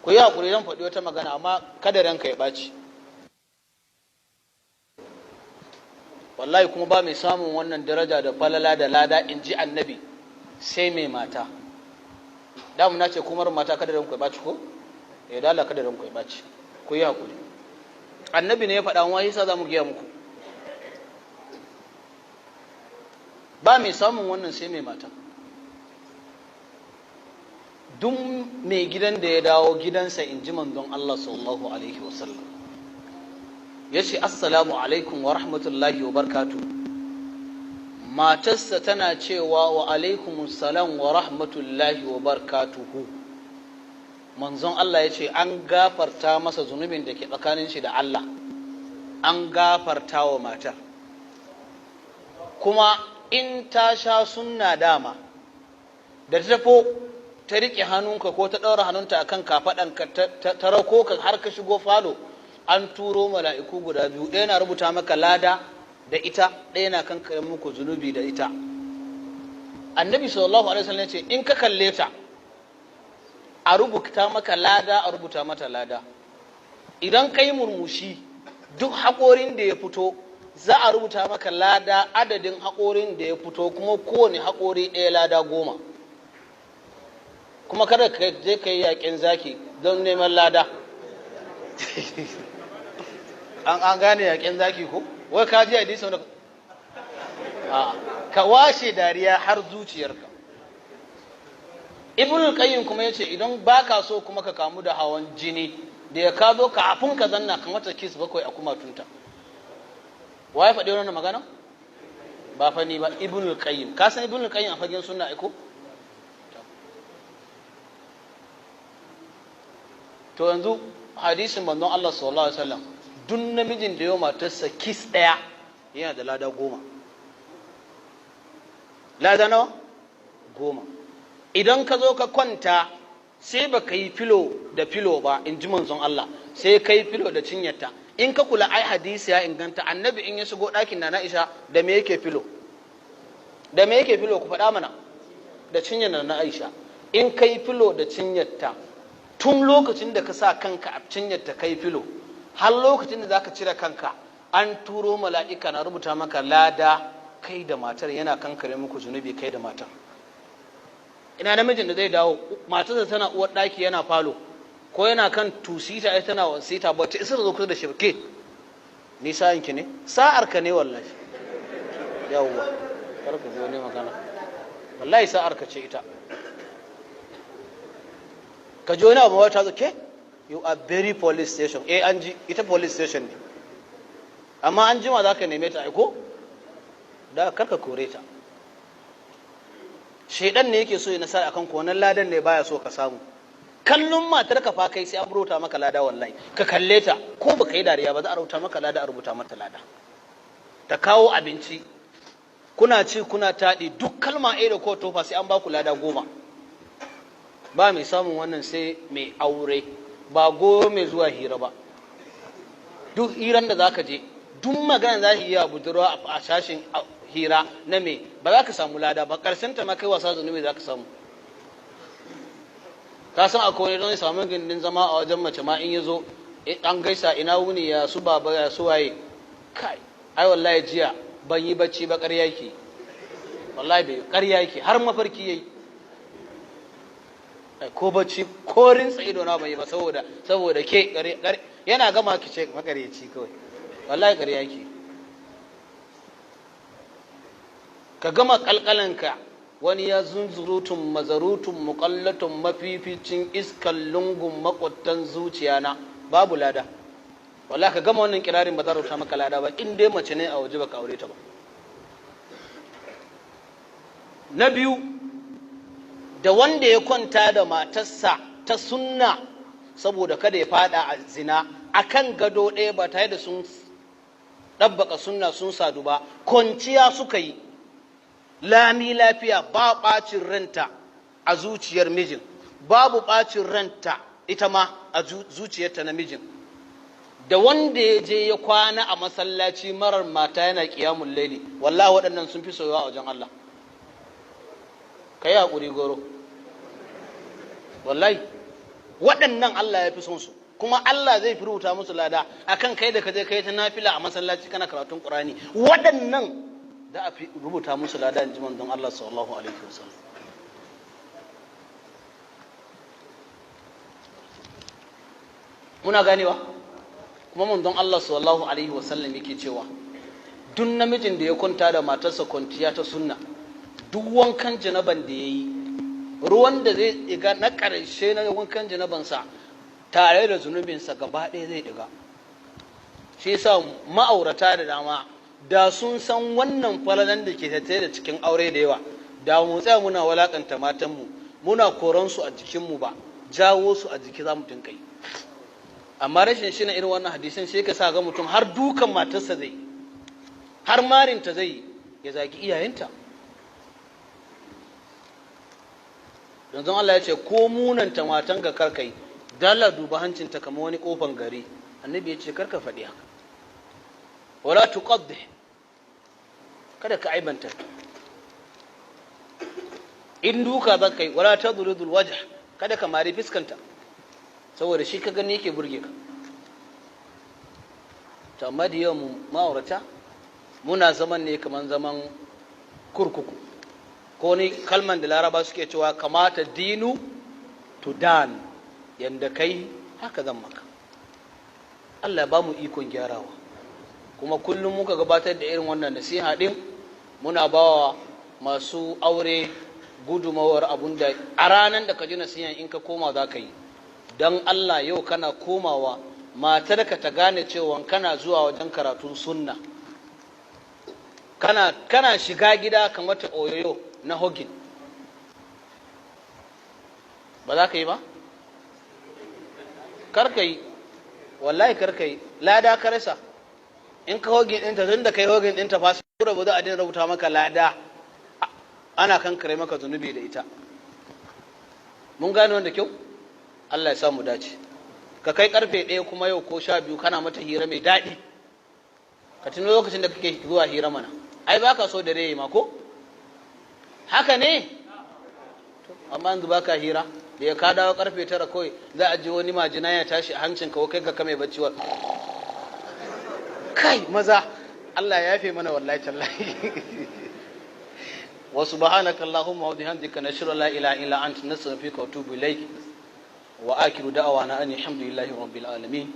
ku yi haƙuri zan faɗi wata magana amma kada ranka ya ɓaci. Wallahi kuma ba mai samun wannan daraja da falala da lada in ji annabi sai mai mata. Damu na ce kuma mata kada ranku ya ɓaci ko? Da Allah kada ranku ya ɓaci, ku yi haƙuri. Annabi ne ya faɗa wani sa za mu gaya muku. Ba mai samun wannan sai mai mata. Duk mai gidan da ya dawo gidansa in ji manzon Allah sallallahu alaihi wasallam ya ce assalamu alaikum wa rahmatullahi wa barkatu, matarsa tana cewa wa alaikum salam wa rahmatullahi wa barkatuhu, manzon Allah ya ce an gafarta masa zunubin da ke tsakanin shi da Allah, an gafarta wa matar. Kuma in ta sha sunna dama da ta tafo ta riƙe hannunka ko ta ɗaura hannunta akan kafaɗanka ta rako ka har ka shigo falo, an turo mala'iku guda biyu, ɗaya na rubuta maka lada da ita, ɗaya na kankare muku zunubi da ita. Annabi sallallahu alaihi wasallam ce in ka kalle ta a rubuta maka lada, a rubuta mata lada. Idan kai murmushi duk haƙorin da ya fito za a rubuta maka lada adadin haƙorin da ya fito, kuma kowane haƙori ɗaya lada 10. Kuma kada ka je ka yi yaƙin zaki don neman lada. An gane yaƙin zaki ko? Wai ka ji hadisi wanda ka washe dariya har zuciyarka. Ibnul Qayyim kuma yace idan baka so kuma ka kamu da hawan jini da ya ka zo kafin ka zanna ka mata kiss 7 a kumatunta. Wa ya faɗi wannan magana? Ba fa ni ba, Ibnul Qayyim. Ka san Ibnul Qayyim a fagen sunna ai ko? To yanzu hadisin manzon Allah sallallahu alaihi wasallam duk namijin da yau matarsa kiss ɗaya yana da lada 10. Lada nawa? 10. Idan ka zo ka kwanta sai ba ka yi filo da filo ba in ji manzon Allah, sai ka yi filo da cinyarta. In ka kula ai hadisi ya inganta, annabi in ya shigo ɗakin na Aisha da me yake filo? Da me yake filo ku faɗa mana? Da cinyar na Aisha. In ka yi filo da cinyarta tun lokacin da ka sa kanka a cinyarta ka yi filo har lokacin da za ka cire kanka, an turo mala'ika na rubuta maka lada kai da matar, yana kankare muku zunubi kai da matar. Ina namijin da zai dawo matarsa tana uwar ɗaki yana falo ko yana kan tusita ai tana wasita ba ta isa da zo kusa da shirke. Ni sa'inki ne? Sa'arka ne wallahi. Yawwa. Kar ka zo ne magana. Wallahi sa'arka ce ita. Ka ji wani abu wata zo ke? You are very police station. An ji ita police station ne. Amma an jima za ka neme ta aiko? Da karka kore ta. Shaidan ne yake so ya nasara akan ku, wannan ladan ne baya so ka samu. Kallon matar ka fa kai sai an rubuta maka lada wallahi. Ka kalle ta ko baka yi dariya ba za a rubuta maka lada, a rubuta mata lada. Ta kawo abinci kuna ci kuna taɗi duk kalma ɗaya da ko tofa sai an ba ku lada 10. Ba mai samun wannan sai mai aure, ba goyo mai zuwa hira ba. Duk hiran da zaka je duk magana za ki yi a budurwa a sashin hira na me ba za ka samu lada ba, karshen ta ma kai wasa zunubi za ka samu. Ka san akwai wani don samu gindin zama a wajen mace ma in ya zo an gaisa ina wuni ya su baba ya su waye, kai ai wallahi jiya ban yi bacci ba, ƙarya yake. Wallahi bai ƙarya yake, har mafarki yayi. Ko bacci ko rinsa ido na ban yi ba saboda ke yana gama ki ce makaryaci kawai. Wallahi ƙarya yake. Ka gama kalkalanka wani ya zunzurutun mazarutun muƙallatun mafificin iskan lungun makwattan zuciya na, babu lada. Wallahi ka gama wannan kirarin ba za rubuta maka lada ba in dai mace ne a waje baka aure ta ba. Na biyu, da wanda ya kwanta da matarsa ta sunna saboda kada ya fada a zina akan gado ɗaya ba tare da sun ɗabbaka sunna sun sadu ba, kwanciya suka yi lami lafiya, ba ɓacin ranta a zuciyar mijin, babu ɓacin ranta ita ma a zuciyarta na mijin. Da wanda ya je ya kwana a masallaci marar mata yana ƙiyamun laili, wallahi waɗannan sun fi soyuwa a wajen Allah. Ka yi haƙuri goro, wallahi waɗannan Allah ya fi son su, kuma Allah zai fi rubuta musu lada akan kai da ka je kai ta nafila a masallaci kana karatun Qur'ani. Waɗannan da a fi rubuta musu lada in ji manzon Allah sallallahu alaihi wasallam. Muna ganewa? Kuma manzon Allah sallallahu alaihi wasallam yake cewa duk namijin da ya kwanta da matarsa kwanciya ta sunna, duk wankan janaban da ya yi, ruwan da zai ɗiga na ƙarshe na wankan janabansa tare da zunubinsa gaba ɗaya zai ɗiga. Shi yasa ma'aurata da dama da sun san wannan falalan da ke tattare da cikin aure da yawa, da mu tsaya muna walakanta matanmu, muna koransu a jikinmu ba, jawo su a jiki za mu dinka yi. Amma rashin shi na irin wannan hadisin sai ka sa ga mutum har dukan matarsa zai, har marinta zai, ya zagi iyayenta. Yanzu Allah ya ce ko munanta matan ga karkai, dala duba hancinta kamar wani kofan gari. Annabi ya ce karka faɗi haka. Wala tuqaddih, kada ka aibanta. In duka za ka yi, wala tadridul wajh, kada ka mari fiskanta, saboda shi ka gani yake burge ka. To amma da yawan ma'aurata muna zaman ne kamar zaman kurkuku, ko ni kalman da Laraba suke cewa kamata dinu to dan, yanda kai haka zan maka. Allah ba mu ikon gyarawa, kuma kullum muka gabatar da irin wannan nasiha din muna bawa masu aure gudumawar abun da a ranar da ka ji nasiha in ka koma za ka yi. Don Allah yau kana komawa matarka ta gane cewa kana zuwa wajen karatun sunna, kana shiga gida ka mata oyoyo na hogin, ba za ka yi ba? Karka yi, wallahi karka yi, lada ka rasa. In ka hogin ɗinta, tun da kai hogin ɗinta fa sai rabu za a dina rubuta maka lada, ana kankare maka zunubi da ita. Mun gane wanda kyau? Allah ya samu dace. Ka kai karfe 1 kuma yau ko 12 kana mata hira mai daɗi, ka tuno lokacin da kake zuwa hira mana, ai ba ka so da rai ma ko? Haka ne? Amma yanzu ba ka hira, da ya ka dawo karfe 9 kawai za a ji wani majina ya tashi a hancin ka, kai ka kame bacci wa kai maza. Allah ya yafe mana wallahi tallahi. Wa subhanaka allahumma wa bihamdika nashhadu an la ilaha illa anta nastaghfiruka wa atubu ilayk. وآخر دعوانا أن الحمد لله رب العالمين.